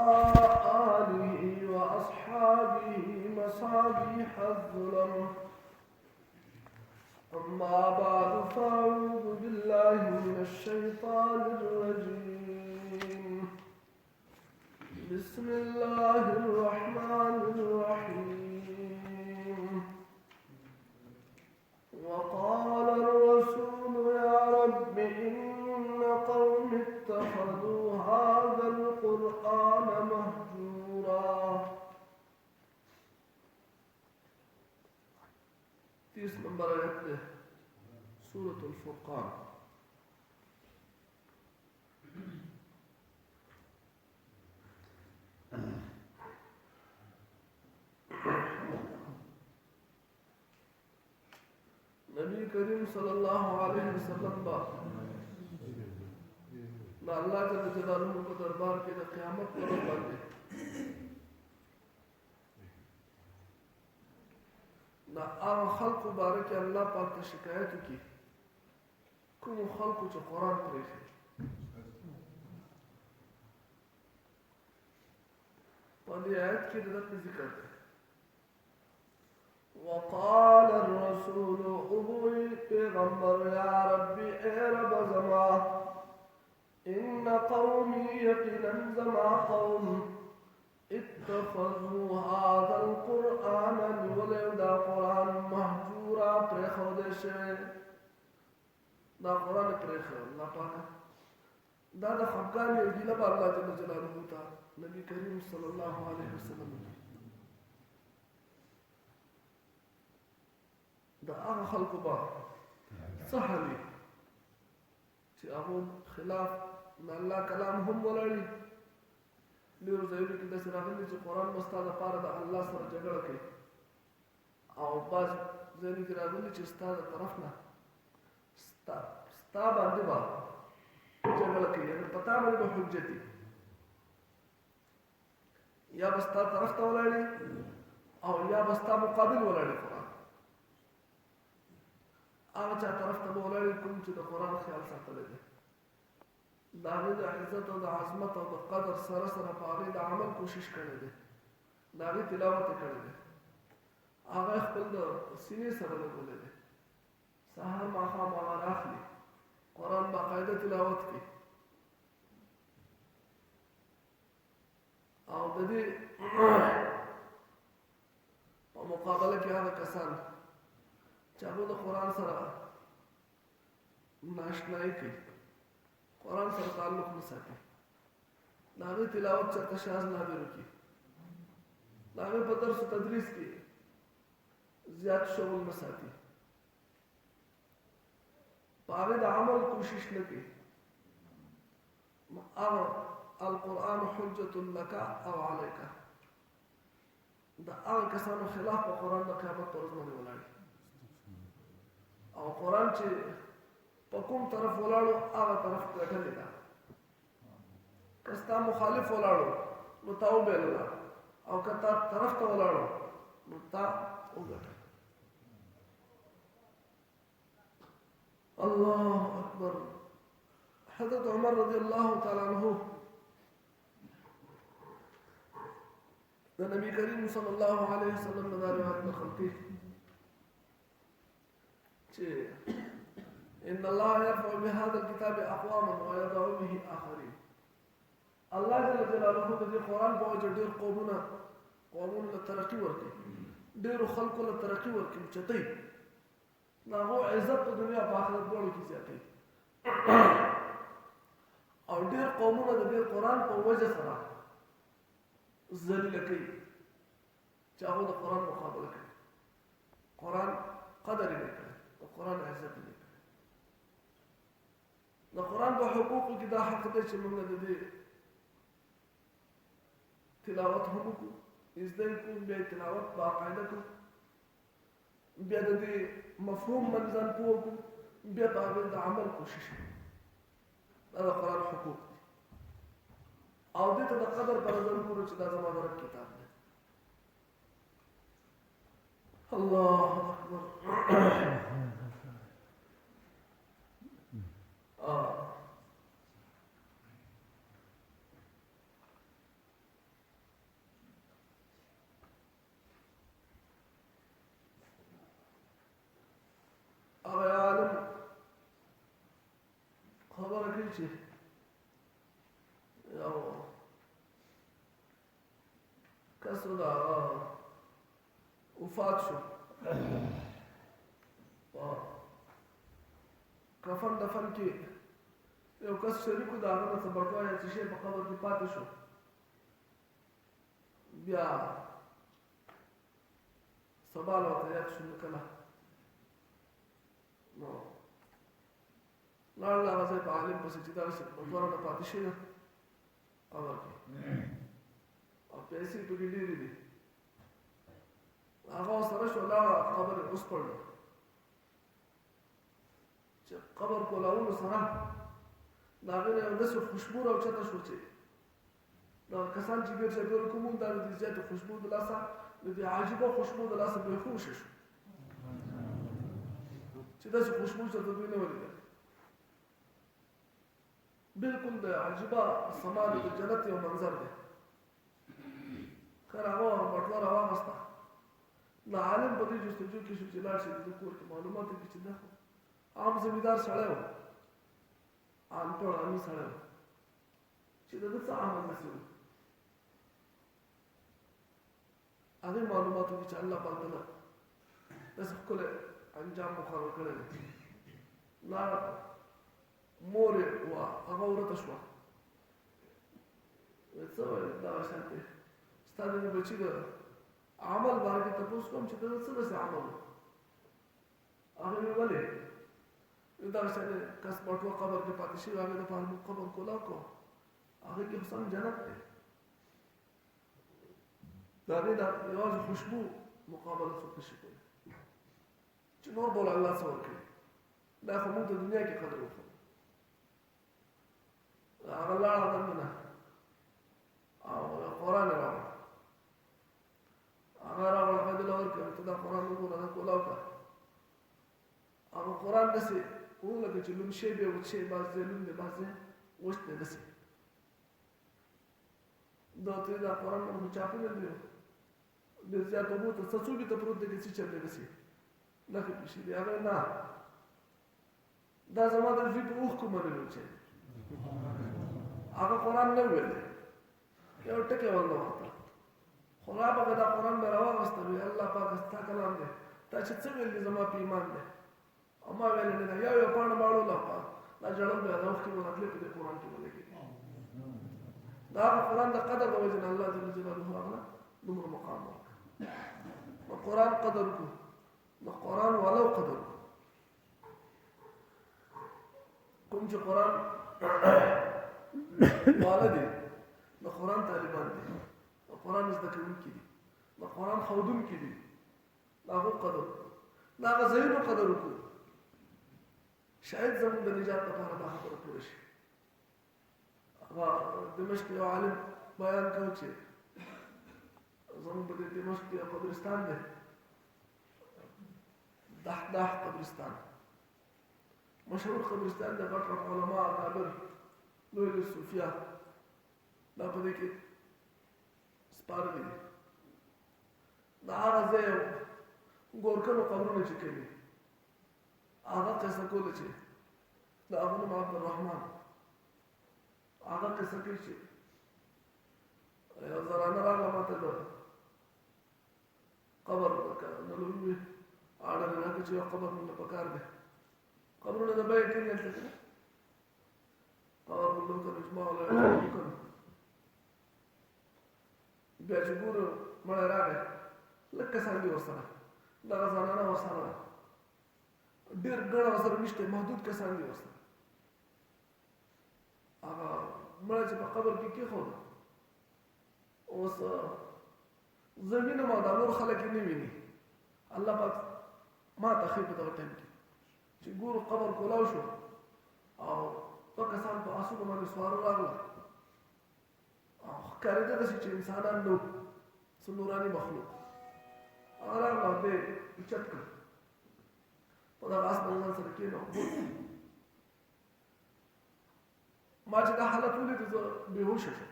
آله وأصحابه مصابيح الظلم. أما بعد فأعوذ بالله من الشيطان الرجيم. بسم الله الرحمن الرحيم. وقال الرسول يا رب إن قوم اتخذوا هذا القرآن مهجورا. 30 نمبر آیت ہے سورة الفرقان. نبی کریم صلی اللہ علیہ وسلم با نا اللہ جل جلالہ کو دربار کے قیامت پر باندې نا هغه خلق مبارک الله پاک ته شکایت کی کوم خلق چې قرآن پرېږي په دې آیت کې د ذکر دی. وقال الرسول ابوي پیغمبر يا ربي اے رب زما ان قومي يقينا زما قوم اتخذوا هذا القرآن ولدا قرآن مهجورا پرخودشه دا قرآن پرخو الله پاک دا د خفقان یو دی لپاره الله جل جلاله تا نبی کریم صلی الله علیه وسلم دا هغه خلق با صحابي چې هغه خلاف الله کلام هم ولړي ډېر ځایونه کې داسې راغلي چې قرآن به ستا دپاره د الله سره جګړه کوي او بعض ځایونه کې راغلي چې ستا د طرف نه ستا باندې به جګړه کوي یعنې په تا باندې به حجت وي یا به ستا طرف ته ولاړي او یا به ستا مقابل ولاړي قرآن هغه چا طرف ته به ولاړي کوم چې د قرآن خیال ساتلی دی د هغې د عزت او د عظمت او د قدر سره سره په هغې د عمل کوشش کړی دی د هغې تلاوت یې کړی دی هغه خپل د سینې سره لګولی دی سهار ماښام هغه راخلي قرآن باقاعده تلاوت کړي او د دې په مقابله کې هغه کسان چې هغه د قرآن سره ناشنایي کوي قرآن سره تعلق نه ساتي د هغې تلاوت چېرته شاز نادر وکړي د هغې په درس و تدریس کې زیات شغل نه ساتي په هغې د عمل کوشش نه کوي نو هغه القرآن حجة لك او عليك د هغه کسانو خلاف په قرآن د قیامت پر ورځ باندې ولاړ او قرآن چې په کوم طرف ولاړو هغه طرف ګټلې ده که ستا مخالف ولاړو نو تا وبېلله او که تا طرف ته ولاړو نو تا وګټل. الله اکبر. حضرت عمر رضی الله تعالی عنہ د نبی کریم صلی الله علیه وسلم د روایت نقل کوي چې ان الله يرفع بهذا الكتاب اقواما ويضع به اخرين. الله جل جلاله د قرآن په وجه ډېر قومونه له ترقي ورکړي ډېرو خلکو له ترقي ورکړي چتې د هغو عزت په دنیا په آخرت دواړو کې زیاتوي او ډېر قومونه د دې قرآن په وجه سره ذلیله کوي چې هغو د قرآن مقابله کوي قرآن قدر یې نه کړی د قرآن عزت یې نه کړی د قرآن په حقوقو کې دا حق دی چې موږ د دې تلاوت هم وکړو زده یې کړو بیا یې تلاوت باقاعده کړو بیا د دې مفهوم باندې ځان پوه کړو بیا په هغې د عمل کوشش کړو دا د قرآن حقوق دي او دې ته د قدر پر ځان کړو چې دا زما د رب کتاب دی. الله اکبر. وایي چې یو کس و دا وفات شو کفن دفن کې یو کس شریکو د هغه نه څه بټوه یا څه شی په قبر کې پاتې شو بیا سبال ورته یاد شو کله نو لاړل هغه ځای په عالم پسې چې دغسې بټوه راته پاتې شوې ده قبر کې او پیسې پکې ډېرې دي هغه ورسره شو لاړه قبر یې وسپړلو چې قبر کولولو سره د هغې نه یو داسې خوشبو راوچته شو چې دغه کسان چې ګرد چاپېر کوم دا د دې زیاتې خوشبو د لاسه د دې عجیبه خوشبو د لاسه بېهوشه شو چې داسې خوشبو چېرته دوی نه ولیدل بلکل د عجیبه سما د جنت یو منظر دی خیر هغه بټوه راواغسته د عالم په دې جستجو کې شو چې لاړ شي د ده کور کې معلومات وکړي چې دا خو عام زمیندار سړی و انپړ عامي سړی و چې د ده څه عمل داسې و هغې معلومات وکړي چې الله پاک دله داسې ښکلی انجام مقرر کړی دی لاړه مور یې وه هغه ورته شوه څه ویل دغه شان دی ستا د دې بچي د عمل باره کې تپوس کوم چې د ده څه داسې عمل و هغې مې ولې دغه شان کس بټوه قبر کې پاتې شوي هغې دپاره موږ قبر کولاو کوو هغې کې خو سم جنت دی د هغې د یوازې خوشبو مقابله څوک نشي کولی چې نور به الله څه ورکوي دا خو موږ د دنیا کې قدر وکړو هغه لاړه دننه او قرآن یې راوړ هغه راوړ هغه دله ورکوي ته دا قرآن وګوره دا کولاو کړه هغه قرآن داسې و لکه چې لوند شی بیا وچ شی بعض ځای لوند دی بعض ځای وچ دی داسې دا ته دا قرآن باندې چاپونه دی ډېر زیات اوبو ته څڅوبې ته پروت دی که څه چل دی داسې نښې پېښې دي هغه نه دا زما د زوی په اوښکو منلو چې هغه قرآن نه ویلی یو ټکی ورله ورته خو را پکې دا قرآن به راواغسته وي الله پاکه ستا کلام دی تا چې څه ویل دي زما په ایمان دی او ما ویلې نه ده یو پاڼه به اړوله دا ژړل به دا اوښکې به راتلې په دې قرآن کې به لګېدې د هغه قرآن د قدر د وجې نه الله جل جلاله هغه دومره مقام ورکړه نو قرآن قدر وکړو د قرآن ولو قدر وکړو کوم چې قرآن والا دي د قرآن طالبان دي د قرآن زده کوونکي دي د قرآن ښودونکي دي د هغو قدر د هغه ځایونو قدر وکړو شاید زموږ د نجات لپاره دا خبره پوره شي هغه دمشق یو عالم بیان کوي چې زموږ په دې دمشق کې یو قبرستان دی دحداح قبرستان مشهور قبرستان دی غټ غټ علما اکابر لوی لوی صوفیان دا په دې کې سپارلي دي د هغه ځای ګورکنو قبرونه چې کوي هغه قصه کوله چې د هغه نوم عبدالرحمن هغه قصه کوي چې یو زنانه راغله ماته د قبر نلوي اړه نه راکړه چې یو قبر مونږ پکار دی قبرونه د بیې ټینګ هلته که نه قبر مونږ وکړو اجماع وکړو بیا چې ګورو مړی راغی لږ کسان دي ورسره دغه زنانه ورسره ده ډېر ګڼه ورسره نشته محدود کسان دي ورسره هغه مړی چې په قبر کې کېښوده اوس زمینه ما دا نور خلک یې نه ویني الله پاک ما ته ښایي په دغه ټایم کې چې ګورو قبر کولاو شو او دوه کسان په آسونو باندې سواره راغله او ښکارېده داسې چې انسانان نه وو څه نوراني مخلوق هغه راغله او دی اوچت کړ په دغه آس باندې ځان سره کېنه ما چې دا حالت ولید زه بېهوشه شم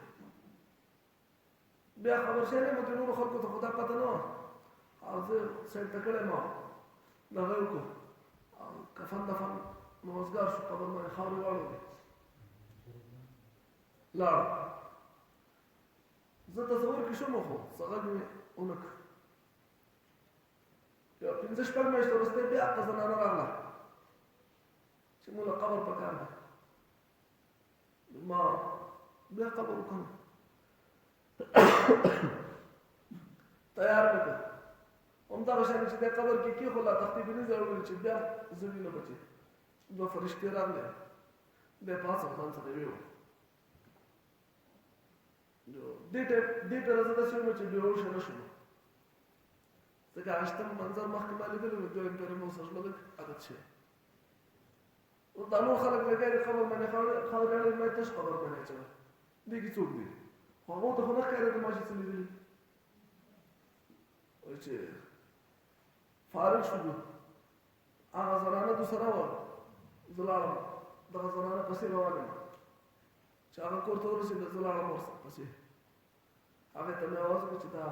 بیا خبر شوی نه مو د نورو خلکو ته خو دا پته نه وه او زه سیټ ته کړی ما دغه وکړو او کفن دفن مازدیګر شو قبر باندې خاورې واړولې لاړ زه تصور کې شوم خو څنګه مې اونک یو 15 میاشتې وروسته بیا هغه زنانه راغله چې موږ قبر پکار دی ما بیا قبر وکړم تیار وکړ همدغه شان چې د قبر کې کېښوله تختې به نه ضروري چې بیا زوی نه بچي دوه فرشتې راغلې بیا پاڅه ځان سره ویې وه دې ته زه داسې وم چې بېهوشه نه شوم ځکه هشتم منظر مخکې ما لیدلی و دویم پرې مو سره لږ عادت شوی اوس دا نور خلک لګیا دي قبر باندې خاورې ما تش قبر باندې اچوي دې کې څوک دي خو هغو ته خو نه ښکارېده ما چې څه لیدلي وایي چې فارغ شولو هغه زنانه دوسره وه زه لاړم دغه زنانه پسې روان یم چې هغه کور ته ورسېده زه لاړم ورسره پسې هغې ته مې اواز وکړ چې دا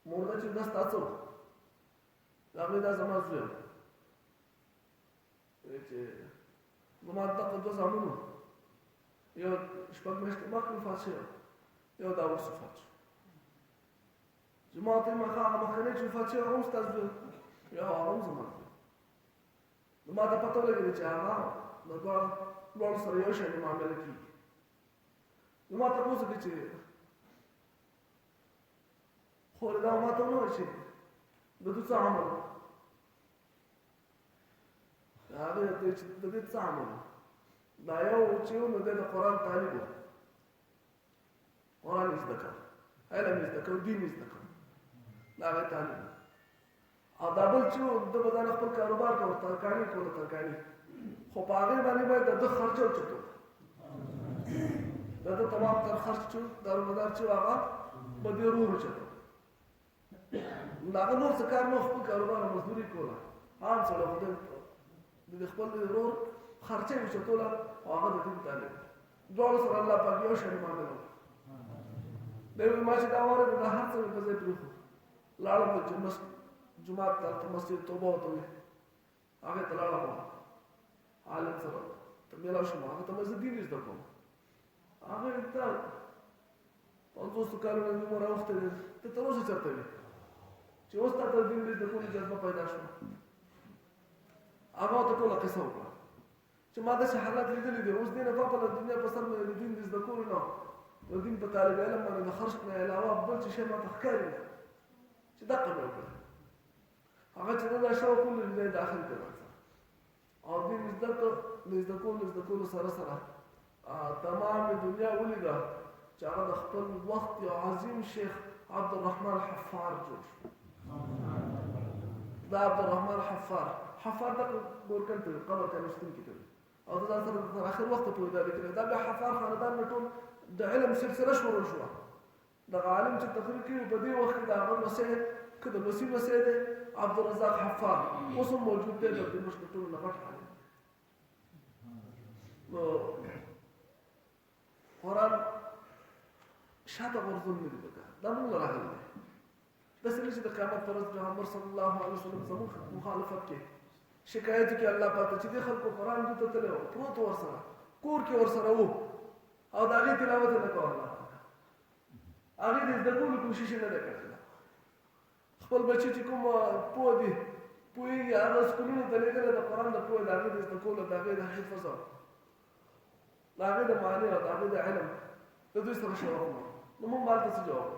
مرده چې دا ستا څه وه هغې دا زما زوی و چې زما دغه دوه زامن وو یو شپږ میاشتې مخکې وفات شوی یو دا اوس وفات شو زما ورته ویل هغه مخکینی چې وفات شوی هغه هم ستا زوی یا هغه هم زما زوی نو ما ته پته ولګېده چې هغه د دواړو سره یو شان معامله کېږي نو ما تپوس وکړې چې خورې دا ما ته ونه وایي چې د ده څه عمل و هغې ورته چې د دې څه عمل و دا یو چې و نو دی د قرآن طالب و قرآن یې زده کوه علم یې زده کوه دین یې زده کوه د هغې طالب و او دا بل چې و ده به ځان خپل کاروبار کوه ترکاڼي کوله ترکاڼي خو په هغې باندې باید د ده خرچه اوچتو د ده تمام تر خرچ چې دارومدار چې و هغه به دې ورور اوچتو نو هغه نور څه کار نه خپل کاروبار او مزدوري کوله عام سړی خو د خپل ورور خرچه یې اوچتوله او هغه د دین طالب دواړو سره الله پاک یو شان معامله وکړه دی وایي ما چې دا واورېده دا هر څه مې په ځای پرېښود لاړم جومات ته هلته مسجد توبه ورته وایي هغې ته لاړم عالم سره ته میلاو شوم هغه ته مې زه دین زده کوم هغه ته 50 کالونه مې عمر اوښتی دی ته تر اوسه چېرته وې چې اوس تا ته دین زده کولو جذبه پیدا شوه هغه ورته ټوله قصه وکړه چې ما داسې حالات لیدلي دي اوس دې نه پاپه د دنیا په سر باندې د دین د زده کولو نه د دین په طالب علم باندې د خرچ نه علاوه بل څه شی ماته ښکاري نه چې دقه مې وکړه هغه چې دا شوق ټول دې داخل کړه او دین زده کولو سره سره تمام دنیا ولیده چې هغه د خپل وخت یو عظیم شیخ عبدالرحمن حفار جوړ شو دا عبدالرحمن حفار دا ګورکن ته قبر ته نوستون کې کوي او دا سره تر اخر وخت پورې دا لیکلی دا بیا حفار خاندان نه ټول د علم سلسله شروع شوه دغه عالم چې تقریر کوي په دې وخت کې د هغه مسیح که د مسیح مسیح دی عبدالرزاق حفار اوس هم موجود دی د دمشق د ټولو نه غټ عالم نو قرآن شاته غورځول نه دي پکار دا موږ له راغلی دی داسې نه چې د قیامت پر ورځ پیغمبر صلی الله علیه وسلم زموږ مخالفت کې شکایت وکړي الله پاک ته چې دې خلکو قرآن دوی ته تللی و پروت و ورسره کور کې ورسره و او د هغې تلاوت یې نه کوه الله پاک هغې د زده کولو کوشش یې نه دی کړی خپل بچي چې کوم پوه دي پوهېږي هغه سکولونو ته لېږلی د قرآن د پوهې د هغې د زده کولو د هغې د حفظ او د هغې د معنی او د هغې د علم د دوی سره شوق نه نو موږ هلته څه جواب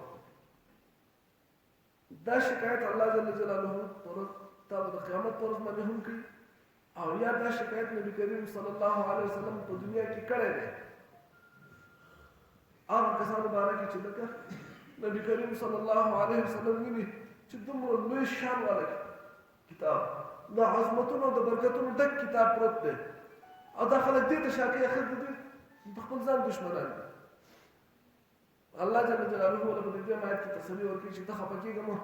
دا شکایت الله جل جلاله تا به د قیامت په ورځ باندې هم کوي او یا دا شکایت نبي کریم صلی الله علیه وسلم په دنیا کې کړی دی هغه کسانو باره کې چې لکه نبي کریم صلی الله علیه وسلم ویني چې دومره لوی شان والا کتاب د عظمتونو د برکتونو ډک کتاب پروت دی او دا خلک دې ته شا کوي اخر د دوی د خپل ځان دشمنان دي الله جل جلاله له په دې آیت کې تسلی ورکړي چې ته خفه کېږه مه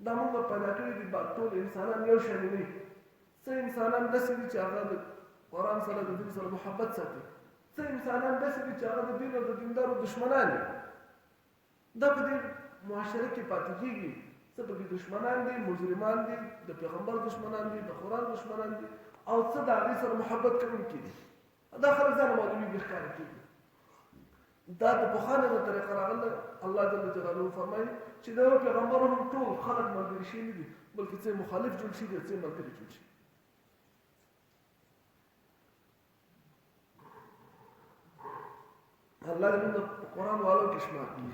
دا موږ پیدا کړي دي ټول انسانان یو شان دي څه انسانان داسې دي چې هغه د قرآن سره د دین سره محبت ساتي څه انسانان داسې دي چې هغه د دین او د دیندارو دشمنان دي دا په دې معاشره کې پاتې کېږي څه پکې دشمنان دي مجرمان دي د پیغمبر دشمنان دي د قرآن دشمنان دي او څه د هغې سره محبت کوونکي دي دا خلک ځان مولوي ښکاره کېږي. دا د پخوانۍ د طریقه راغله. الله جل جلاله فرمایي چې د پیغمبر هم ټول خلک ملګري شي نه دي، بلکې څه مخالف جوړ شي دي، څه ملګري جوړ شي. الله دې موږ په قرآن والو کې شمار کړي.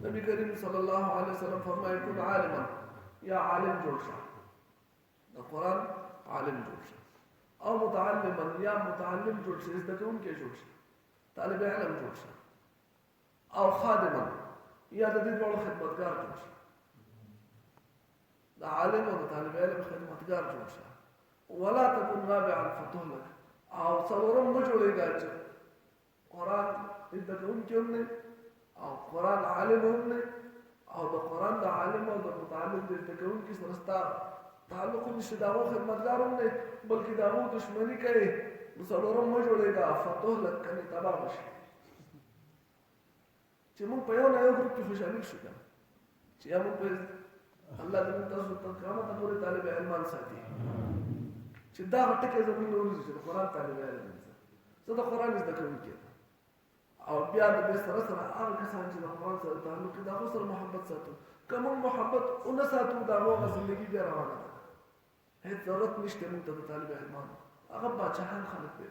نبی کریم صلی الله علیه وسلم فرمایي کن عالما یا عالم جوړ شه، د قرآن عالم جوړ شه، او متعلما یا متعلم جوړ شه، زده کوونکی جوړ شه، طالب علم جوړ شه، او خادما یا د دې ډول خدمتګار جوړ شه. د عالم او د طالب علم خدمتګار جوړ شه. ولا تكن رابعا فتهلك، او څلورم مه جوړېږه چې قرآن زده کوونکی هم نه او قرآن عالم هم نه، او د قرآن د عالم او د متعلم د زده کوونکي سره ستا تعلق نشته، د هغو خدمتګار هم نه، بلکې د هغو دښمني کوې. نو څلورم مه جوړېږه فتهلک، کنې تباه به شي. چې موږ په یو نه یو ګروپ کې خوشحالي شو که چې یا موږ په الله دې موږ تاسو تر قیامته پورې طالب علمان ساتي، چې دا ټکی زموږ نه ولیږي چې د قرآن طالب علم یم، زه د قرآن زده کوونکی یم. او بیا د دې سره سره هغه کسان چې د قرآن سره تعلق لري د هغو سره محبت ساتو. که موږ محبت ونه ساتو د هغو هغه زندګي بیا روانه ده. هېڅ ضرورت نشته موږ ته د طالب علمانو. هغه باچاهان خلک دی،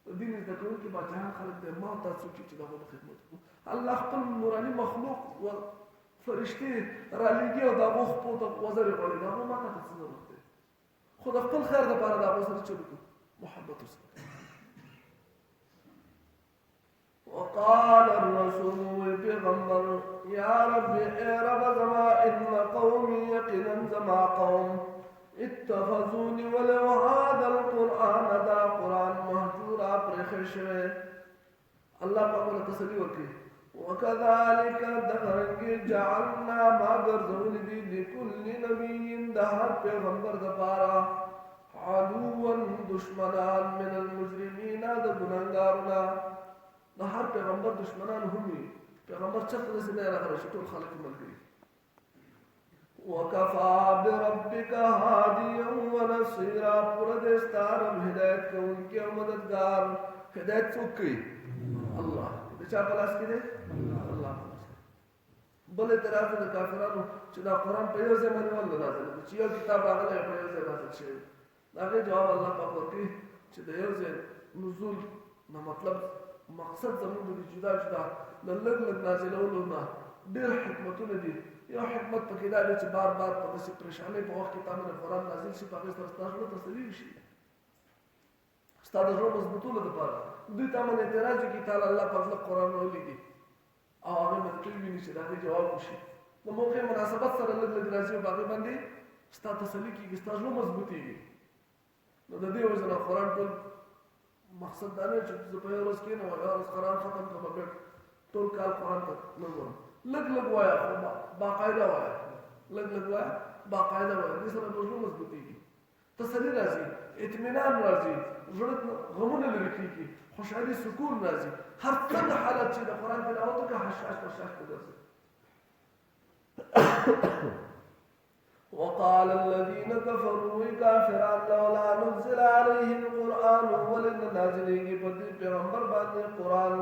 د دین زده کوونکي باچاهان خلک دی. ما او تاسو چې د هغو خدمت وکړو، الله خپل نوراني مخلوق و فرشتې رالیږي او د هغو خپو ته وزرې غواړي. د هغو ما ته څه ضرورت دی؟ خو د خپل خیر دپاره د هغو سره څه وکړو؟ محبت وساتو. وقال الرسول پیغمبر یا رب اے رب زما ان قومی یقینا زما قوم اتخذونی ولو هذا القرآن دا قرآن محجورا پرخی شوی. اللہ پاک ولا تسلی ورکی وکذالک دغرنگی جعلنا ما گرزون دی لکل نبی دهر پیغمبر دپارا عدوا دشمنان من المجرمین دا گناهگارنا. د هر پیغمبر دشمنان هم وي. پیغمبر چرته داسې نه راغلی چې ټول خلک یې ملګري. وکفا بربک هادیا ونصیرا، پوره دی ستا رب هدایت کوونکی او مددګار. هدایت څوک کوي؟ الله. د چا په لاس کې دی؟ الله. بل اعتراض د کافرانو چې دا قرآن په یو ځای باندې ولې نازل دی، چې یو کتاب راغلی په یو ځای نازل شوی. د هغې جواب الله پاک ورکوي چې د یو ځای نزول نه مطلب مقصد زموږ د جدا جدا د لږ لږ نازلولو نه ډېر حکمتونه دي. یو حکمت پکې دا دی چې بار بار په داسې پریشانۍ په وخت کې تا باندې قرآن نازل شي، په هغې سره ستا زړه تسلي وشي، ستا د زړه مضبوطولو دپاره. دوی تا باندې اعتراض وکړي تعالی الله پاک لږ قرآن ولیږي او هغې منطق ویني چې د هغې جواب وشي. د موقع مناسبت سره لږ لږ راځي او په هغې باندې ستا تسلي کېږي، ستا زړه مضبوطېږي. نو د دې وجې نه قرآن ټول مقصد دا نه چې زه په یو ورځ کښېنم او یوه ورځ قرآن ختم کړم او بیا ټول کال قرآن ته نه ګورم. لږ لږ وایه خو باقاعده وایه، لږ لږ وایه باقاعده وایه. دې سره به زړه مضبوطېږي، تسلي راځي، اطمینان راځي، زړه غمونه لرې کېږي، خوشحالي سکون راځي. هر څنګه حالت چې د قرآن تلاوت وکړه حشاش بشاش به ګرځي. وقال الذين كفروا كافران لولا نزل عليه القرآن ولن نازلېږي په دې پیغمبر باندې قرآن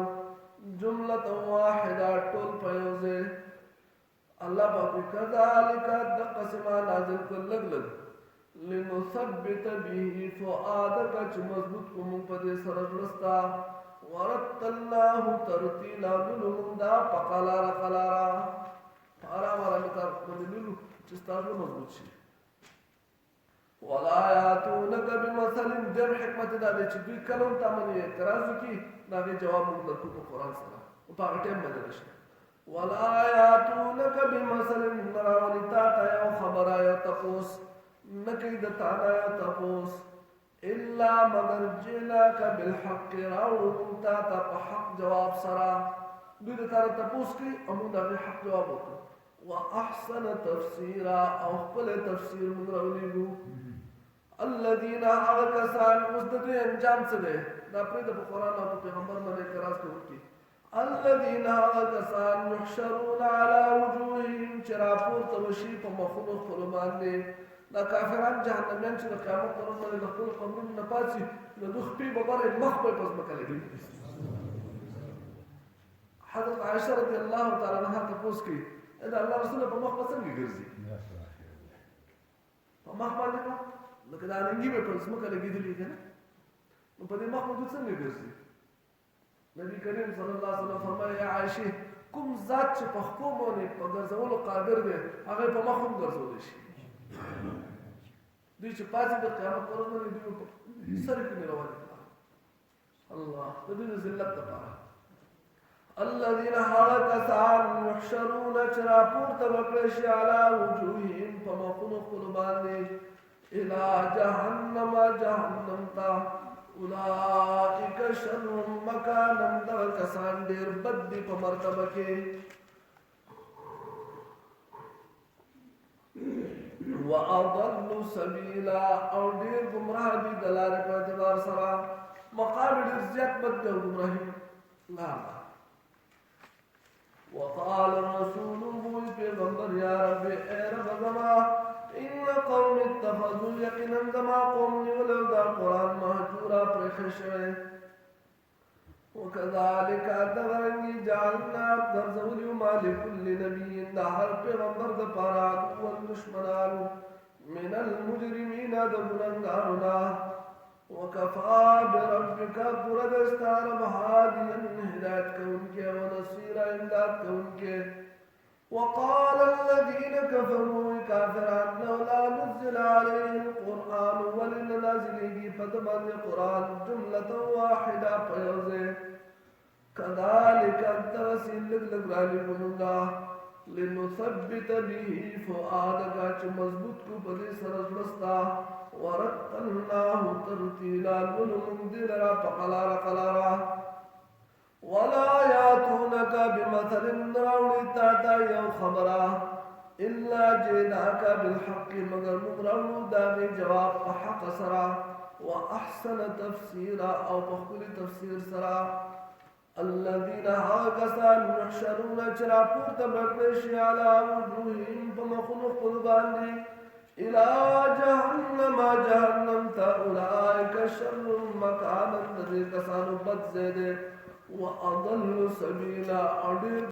جملة واحده ټول په یو ځای. الله پاک کذالک دقسما نازل کړ لږ لږ لنثبت به فؤادک چې مضبوط کو موږ په دې سره زړه ستا. ورتلناه ترتیلا لولو دا په قلاره قلاره آرام آرامي تا باندې لولو چې ستا زړه مضبوط شي. ولا یاتونک بمثل، ډېر حکمت دا دی چې دوی کله هم تا باندې اعتراض وکړي د هغې جواب موږ درکړو په قرآن سره او په هغه ټایم باندې راشي. ولا یاتونک بمثل، نه راولي تا ته یو خبره یو تپوس نه کوي د تا نه یو تپوس الا مگر جئناک بالحق، راوړو موږ تا ته په حق جواب سره. دوی د تا نه تپوس کوي او موږ د هغې حق جواب وکړو. واحسن تفسیرا، او خپل تفسیر موږ راولېږو. الذین هغه کسان، اوس د دوی انجام څه دی؟ دا پرېږده په قرآن او په پیغمبر باندې اعتراض کوونکي. الذین هغه کسان یحشرون علی وجوههم چې راپورته وشي په مخونو خپلو باندې، د دا کافران جهنميان چې د قیامت پر ورځ باندې د خپل قبرونو نه پاڅي نو دوی خپې به بره مخ به یې په ځمکه لګېږي. حضرت عائشہ رضی الله تعالی عنها تپوس کوي دا الله رسول په مخ به څنګه ګرځي؟ په مخ باندې به لکه دا رنګي به په ځمکه لګېدلي که نه نو په دې مخ به دوی څنګه ګرځي؟ نبی کریم صلی الله علیه وسلم فرمایي یا عائشې کوم ذات چې په خپو باندې په ګرځولو قادر دی هغه په مخ هم ګرځولی شي. دوی چې پاڅي د قیامت پر ورځ باندې دوی په سر کې روانې کړه الله د دوی د ذلت لپاره. الذين هغه کسان يحشرون چې راپورته به کړی شي علی وجوههم په مخونو خپلو باندې الى جهنم جهنم ته اولئک شر مکانا دغه کسان ډېر بد دي په مرتبه کې واضل سبیلا او ډېر ګمراه دي د لارې په اعتبار سره مقام ډېر زیات بد دی او ګمراهي نه. وقال الرسول بوي پیغمبر یا رب اے رب زما ان قوم اتخذوا یقینا زما قوم نیولو دا قرآن مهجورا پرخشوه وكذلك دغرنگی جعلنا درزولیو مالکل نبی دا هر پیغمبر دا پارات والدشمنان من المجرمین دا گننگارنا وكفى بربك برد استار بهاديا هدايت كونك ونصير امداد كونك. وقال الذين كفروا كافران لولا نزل عليه القرآن ولننزله فتبن القرآن جملة واحدة فيوزه كذلك التوسيل لغرالي بنوغا لنثبت به فؤادك مضبوط کو بدي سرزلستا ورتلناه ترتيلا لنمدل را فقلارا قلارا ولا ياتونك بمثل راوڑی تاتا یو خبرا الا جئناك بالحق مگر مغرور داغی جواب حق سرا واحسن تفسيرا او بخل تفسير سرا. الذين هاكسان يحشرون چرا پورت بکرشی على وجوههم بمخنف قلباندی الى جهنم جهنم تا اولئك شر مكانا ذي كسان بد زيده واضل سبيلا.